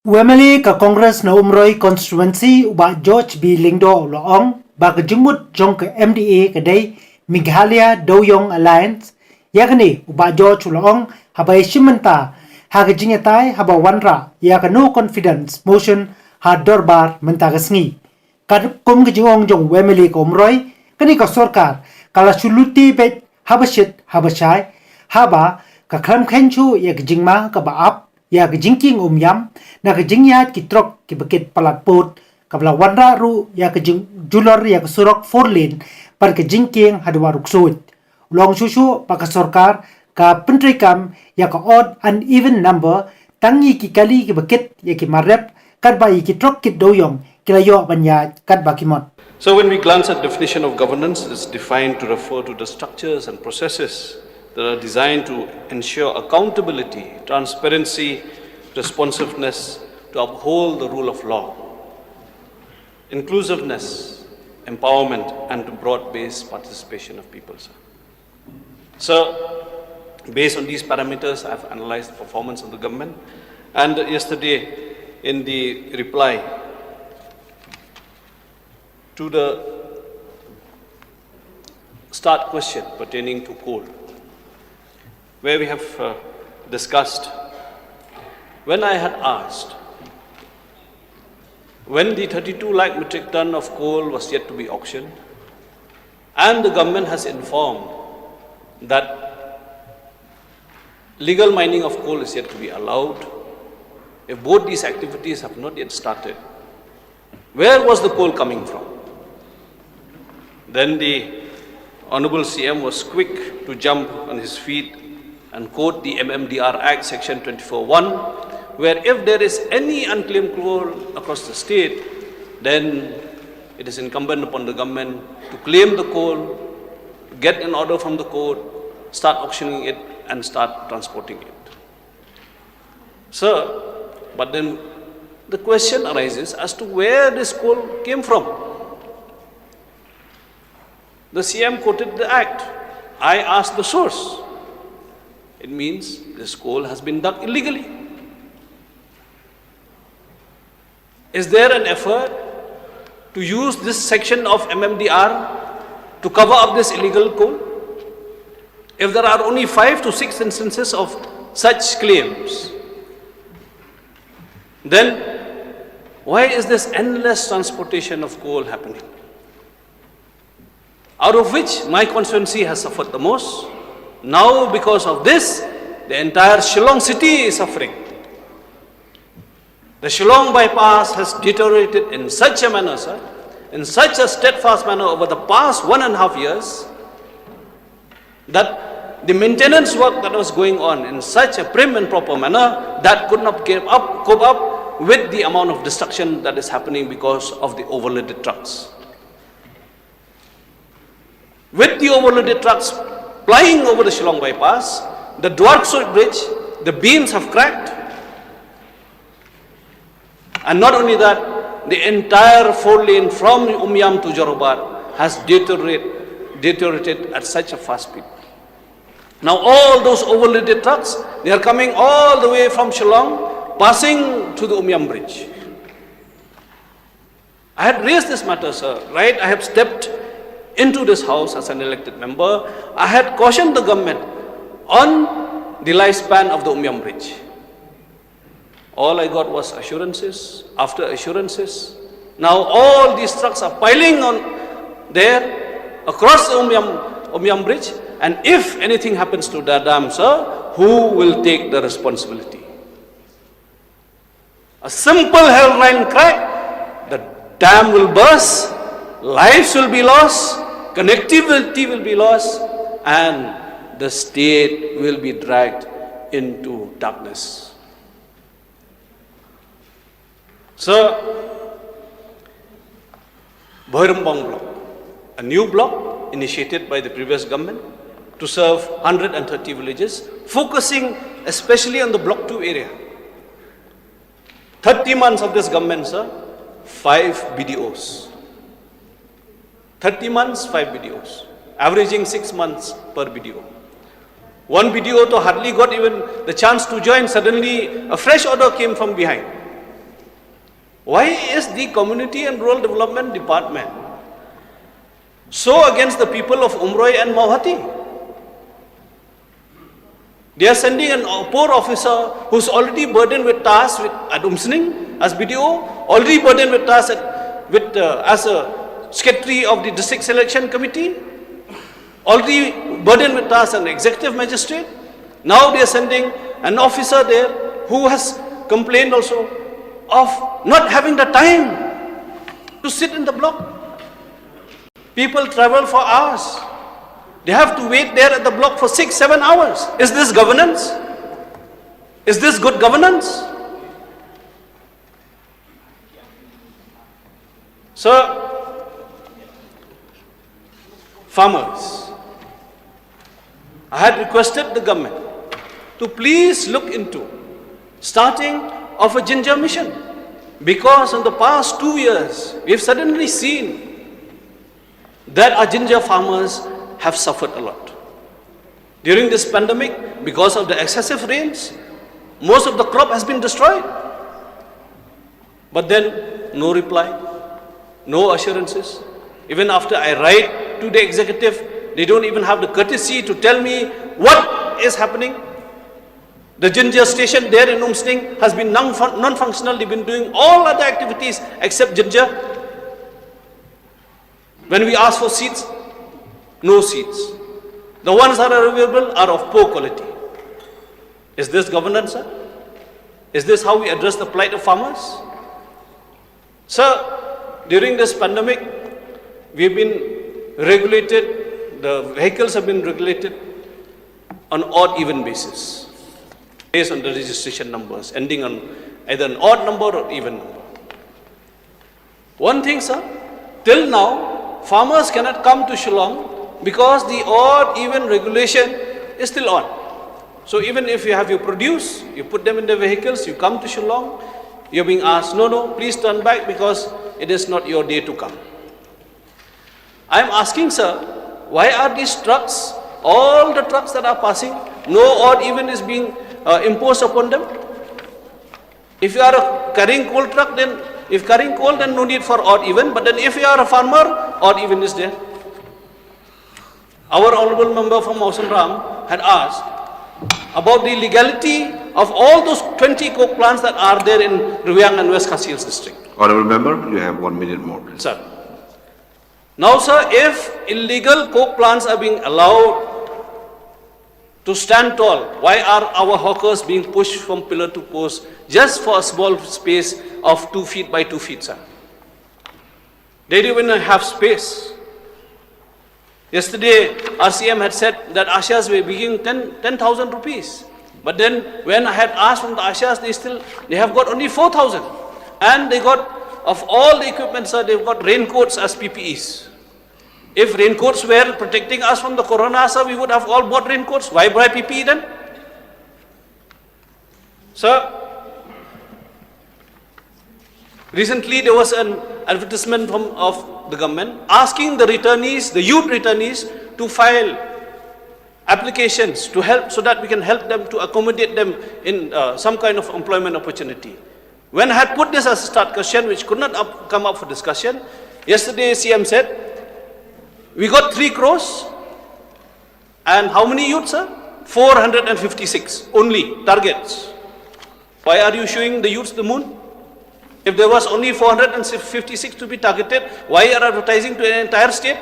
Wemeli ka Congress na umroy constituency uba George B. Lingdo loong ba ka jungmut jong ka MDA kadai Meghalaya Doyong Alliance yakni uba George loong habay shimanta haga jingatai haba wanra ya ka no confidence motion ha dorbar mentagasngi kad kum ka jingong jong Wemeli ka umroy kani ka sorkar kala suluti bet habashit habashai haba ka klam khenchu ya ka jingma ka baap ya ke jingking yam na ke jingyat ki trok ki bakit palat pot kabla wanra ru ya ke julor ya ke surok 4 lane par ke jingking hadwa ruksut long susu pa ka sarkar ka pentrikam ya ke odd uneven number tangi ki kali ki bakit ya ki marep kad ba ki trok ki doyong kilayo banya kad ba kimot. So when we glance at definition of governance, it's defined to refer to the structures and processes that are designed to ensure accountability, transparency, responsiveness, to uphold the rule of law, inclusiveness, empowerment, and to broad-based participation of people. So, based on these parameters, I've analyzed the performance of the government. And yesterday, in the reply to the start question pertaining to coal, where we have discussed, when I had asked, when the 32 lakh metric ton of coal was yet to be auctioned, and the government has informed that legal mining of coal is yet to be allowed, if both these activities have not yet started, where was the coal coming from? Then the Honorable CM was quick to jump on his feet and quote the MMDR Act section 24(1), where if there is any unclaimed coal across the state, then it is incumbent upon the government to claim the coal, get an order from the court, start auctioning it and start transporting it. Sir, but then the question arises as to where this coal came from. The CM quoted the act. I asked the source. It means this coal has been dug illegally. Is there an effort to use this section of MMDR to cover up this illegal coal? If there are only 5 to 6 instances of such claims, then why is this endless transportation of coal happening? Out of which my constituency has suffered the most. Now, because of this, the entire Shillong city is suffering. The Shillong bypass has deteriorated in such a manner, sir, in such a steadfast manner over the past 1.5 years, that the maintenance work that was going on in such a prim and proper manner, that could not cope up with the amount of destruction that is happening because of the overloaded trucks. With the overloaded trucks flying over the Shillong bypass, the Dwarksoi bridge, the beams have cracked. And not only that, the entire 4 lane from Umyam to Jorobar has deteriorated at such a fast speed. Now all those overloaded trucks, they are coming all the way from Shillong, passing to the Umyam bridge. I had raised this matter, sir, right? I have stepped into this house as an elected member. I had cautioned the government on the lifespan of the Umyam bridge. All I got was assurances after assurances. Now all these trucks are piling on there across the Umyam bridge, and if anything happens to the dam, sir, who will take the responsibility? A simple hairline crack, the dam will burst, lives will be lost, connectivity will be lost, and the state will be dragged into darkness. Sir, Bhoirambong block, a new block initiated by the previous government to serve 130 villages, focusing especially on the Block 2 area. 30 months of this government, sir, 5 BDOs. 30 months, 5 BDOs, averaging 6 months per BDO. One BDO to hardly got even the chance to join. Suddenly, a fresh order came from behind. Why is the Community and Rural Development Department so against the people of Umroi and Mauhati? They are sending a poor officer who's already burdened with tasks at Umsning as BDO, already burdened with tasks as a secretary of the district selection committee, already burdened with tasks as an executive magistrate. Now they are sending an officer there who has complained also of not having the time to sit in the block. People travel for hours. They have to wait there at the block for 6-7 hours. Is this governance? Is this good governance? Sir, farmers, I had requested the government to please look into starting of a ginger mission, because in the past 2 years we have suddenly seen that our ginger farmers have suffered a lot. During this pandemic, because of the excessive rains, most of the crop has been destroyed. But then, no reply, no assurances. Even after I write to the executive, they don't even have the courtesy to tell me what is happening. The ginger station there in Umsning has been non-functional. They've been doing all other activities except ginger. When we ask for seeds, no seeds. The ones that are available are of poor quality. Is this governance, sir? Is this how we address the plight of farmers? Sir, during this pandemic, we've been regulated, the vehicles have been regulated on odd-even basis, based on the registration numbers, ending on either an odd number or even number. One thing, sir, till now, farmers cannot come to Shillong because the odd-even regulation is still on. So even if you have your produce, you put them in the vehicles, you come to Shillong, you're being asked, no, please turn back because it is not your day to come. I'm asking, sir, why are these trucks, all the trucks that are passing, no odd-even is being imposed upon them? If you are carrying coal truck, then if carrying coal, then no need for odd-even. But then if you are a farmer, odd-even is there. Our honorable member from Mawson Ram had asked about the legality of all those 20 coke plants that are there in Ruwiang and West Khasiels district. Honorable member, you have 1 minute more, please. Sir. Now, sir, if illegal coke plants are being allowed to stand tall, why are our hawkers being pushed from pillar to post just for a small space of 2 feet by 2 feet, sir? They don't even have space. Yesterday, RCM had said that Ashas were giving 10,000 rupees. But then, when I had asked from the Ashas, they have got only 4,000. And they got, of all the equipment, sir, they've got raincoats as PPEs. If raincoats were protecting us from the corona, sir, we would have all bought raincoats. Why buy PPE then? Sir, recently there was an advertisement of the government asking the returnees, the youth returnees, to file applications to help, so that we can help them to accommodate them in some kind of employment opportunity. When I had put this as a start question, which could not come up for discussion, yesterday CM said, we got 3 crores, and how many youths, sir? 456 only targets. Why are you showing the youths the moon? If there was only 456 to be targeted, why are advertising to an entire state?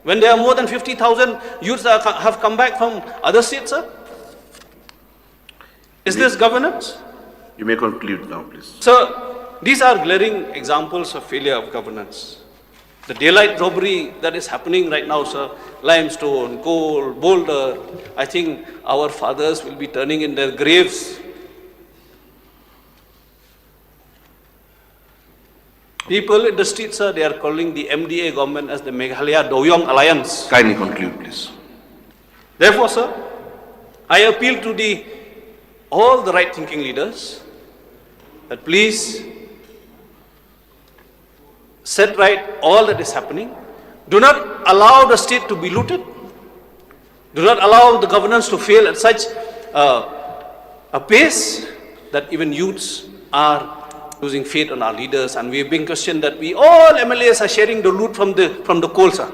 When there are more than 50,000 youths that have come back from other states, sir? Is this governance? You may conclude now, please. Sir, these are glaring examples of failure of governance. The daylight robbery that is happening right now, sir, limestone, coal, boulder, I think our fathers will be turning in their graves. People in the streets, sir, they are calling the MDA government as the Meghalaya Doyong Alliance. Kindly conclude, please. Therefore, sir, I appeal to all the right-thinking leaders that please set right all that is happening. Do not allow the state to be looted. Do not allow the governance to fail at such a pace that even youths are using faith on our leaders, and we've been questioned that we all MLAs are sharing the loot from the coal, sir.